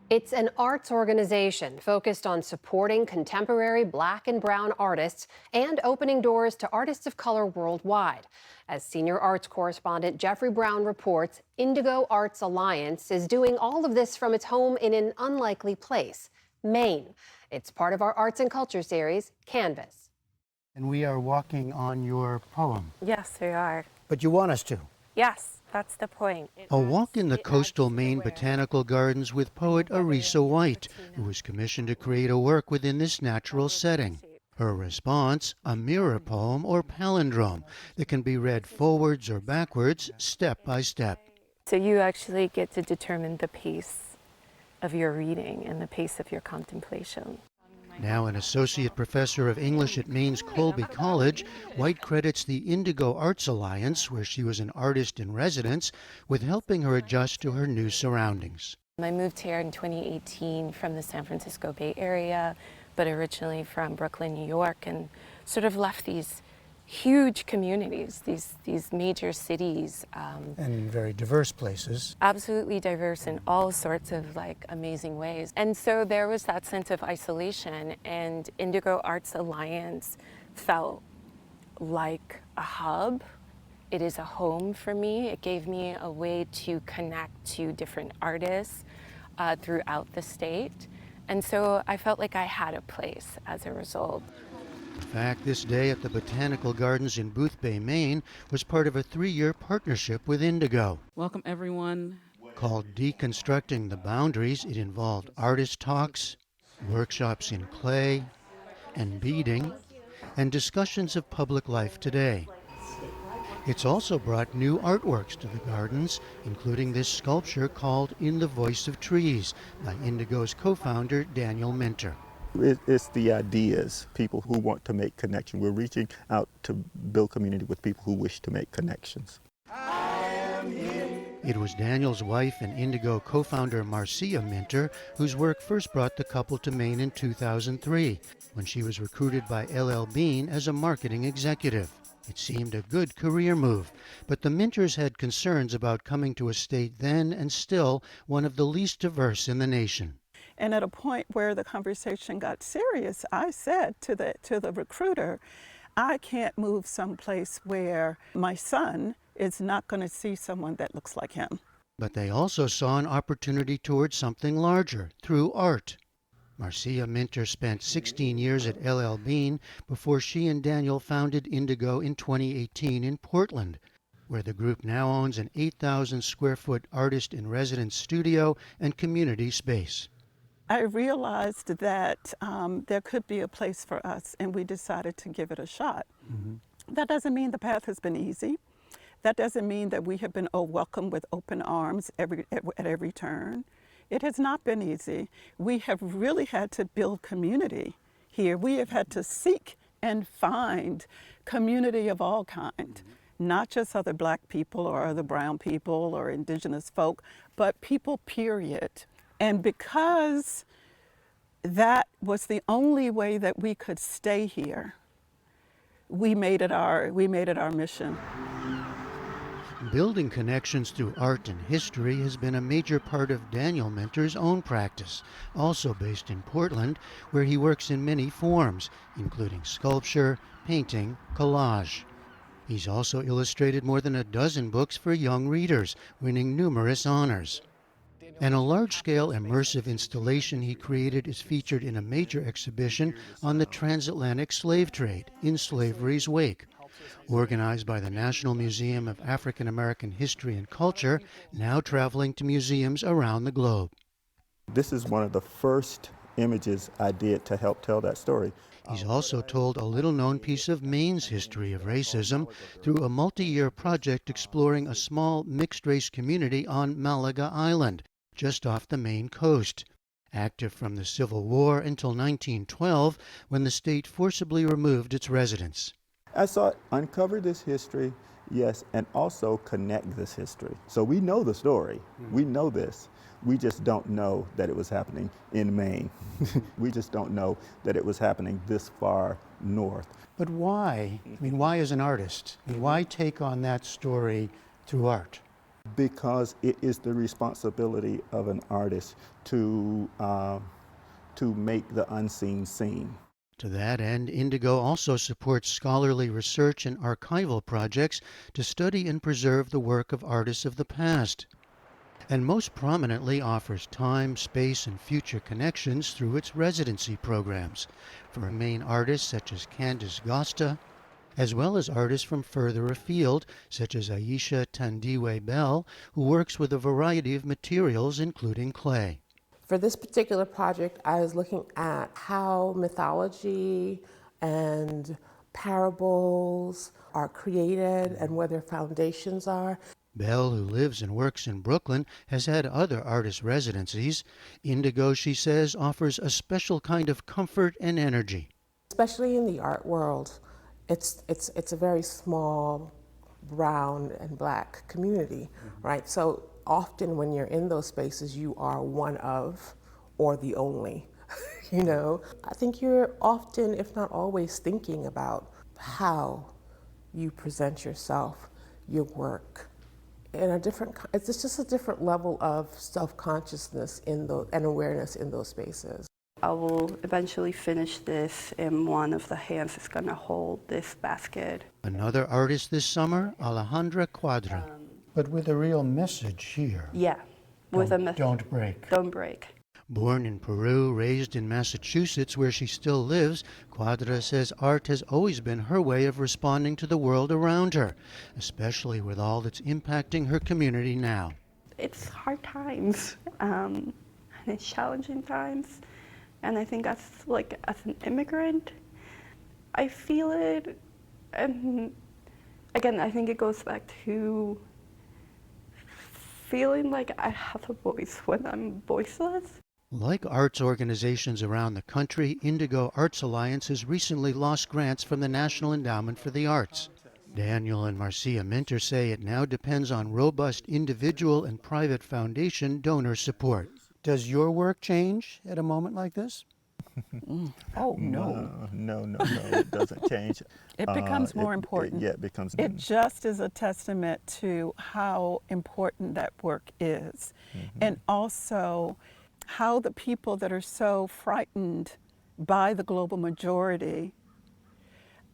It's an arts organization focused on supporting contemporary Black and Brown artists and opening doors to artists of color worldwide. As senior arts correspondent Jeffrey Brown reports, Indigo Arts Alliance is doing all of this from its home in an unlikely place, Maine. It's part of our arts and culture series, Canvas. And we are walking on your poem. Yes, we are. But you want us to. Yes, that's the point. A walk in the coastal Maine botanical gardens with poet Arisa White, who was commissioned to create a work within this natural setting. Her response, a mirror poem or palindrome that can be read forwards or backwards, step by step. So you actually get to determine the pace of your reading and the pace of your contemplation. Now an associate professor of English at Maine's Colby College, White credits the Indigo Arts Alliance, where she was an artist in residence, with helping her adjust to her new surroundings. I moved here in 2018 from the San Francisco Bay Area, but originally from Brooklyn, New York, and sort of left these huge communities, these major cities. And very diverse places. Absolutely diverse in all sorts of amazing ways. And so there was that sense of isolation, and Indigo Arts Alliance felt like a hub. It is a home for me. It gave me a way to connect to different artists throughout the state. And so I felt like I had a place as a result. In fact, this day at the Botanical Gardens in Boothbay, Maine, was part of a 3-year partnership with Indigo. Welcome, everyone. Called Deconstructing the Boundaries, it involved artist talks, workshops in clay and beading, and discussions of public life today. It's also brought new artworks to the gardens, including this sculpture called In the Voice of Trees by Indigo's co-founder Daniel Minter. It's the ideas, people who want to make connection. We're reaching out to build community with people who wish to make connections. It was Daniel's wife and Indigo co-founder Marcia Minter whose work first brought the couple to Maine in 2003, when she was recruited by LL Bean as a marketing executive. It seemed a good career move, but the Minters had concerns about coming to a state then and still one of the least diverse in the nation. And at a point where the conversation got serious, I said to the recruiter, I can't move someplace where my son is not going to see someone that looks like him. But they also saw an opportunity towards something larger, through art. Marcia Minter spent 16 years at LL Bean before she and Daniel founded Indigo in 2018 in Portland, where the group now owns an 8,000 square foot artist-in-residence studio and community space. I realized that there could be a place for us, and we decided to give it a shot. Mm-hmm. That doesn't mean the path has been easy. That doesn't mean that we have been welcomed with open arms at every turn. It has not been easy. We have really had to build community here. We have had to seek and find community of all kind, not just other Black people or other brown people or indigenous folk, but people, period. And because that was the only way that we could stay here, we made it our mission. Building connections through art and history has been a major part of Daniel Minter's own practice, also based in Portland, where he works in many forms, including sculpture, painting, collage. He's also illustrated more than a dozen books for young readers, winning numerous honors. And a large-scale immersive installation he created is featured in a major exhibition on the transatlantic slave trade, In Slavery's Wake, organized by the National Museum of African American History and Culture, now traveling to museums around the globe. This is one of the first images I did to help tell that story. He's also told a little-known piece of Maine's history of racism through a multi-year project exploring a small mixed-race community on Malaga Island, just off the Maine coast, active from the Civil War until 1912, when the state forcibly removed its residents. I sought uncover this history, yes, and also connect this history. So we know the story. We know this. We just don't know that it was happening in Maine. We just don't know that it was happening this far north. But why? I mean, why as an artist? I mean, why take on that story through art? Because it is the responsibility of an artist to make the unseen seen. To that end, Indigo also supports scholarly research and archival projects to study and preserve the work of artists of the past, and most prominently offers time, space, and future connections through its residency programs for Maine artists such as Candace Gosta, as well as artists from further afield, such as Aisha Tandiwe Bell, who works with a variety of materials, including clay. For this particular project, I was looking at how mythology and parables are created and where their foundations are. Bell, who lives and works in Brooklyn, has had other artist residencies. Indigo, she says, offers a special kind of comfort and energy. Especially in the art world, it's a very small brown and black community, right? So often when you're in those spaces, you are one of or the only, you know? I think you're often, if not always, thinking about how you present yourself, your work, in a different, it's just a different level of self-consciousness and awareness in those spaces. I will eventually finish this, and one of the hands is going to hold this basket. Another artist this summer, Alejandra Quadra. But with a real message here. Yeah, with a message. Don't break. Don't break. Born in Peru, raised in Massachusetts, where she still lives, Quadra says art has always been her way of responding to the world around her, especially with all that's impacting her community now. It's hard times, and it's challenging times. And I think as an immigrant, I feel it. And again, I think it goes back to feeling like I have a voice when I'm voiceless. Like arts organizations around the country, Indigo Arts Alliance has recently lost grants from the National Endowment for the Arts. Daniel and Marcia Minter say it now depends on robust individual and private foundation donor support. Does your work change at a moment like this? Oh, no. No, it doesn't change. It becomes more important. Yeah, it becomes. It just is a testament to how important that work is. And also how the people that are so frightened by the global majority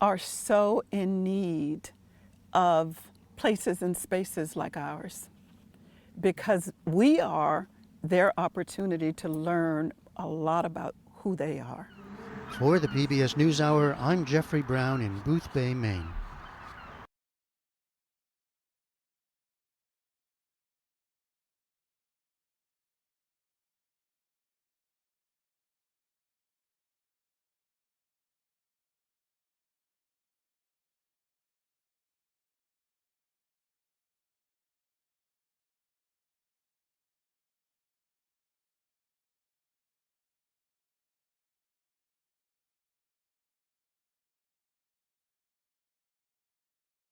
are so in need of places and spaces like ours, because we are their opportunity to learn a lot about who they are. For the PBS NewsHour, I'm Jeffrey Brown in Boothbay, Maine.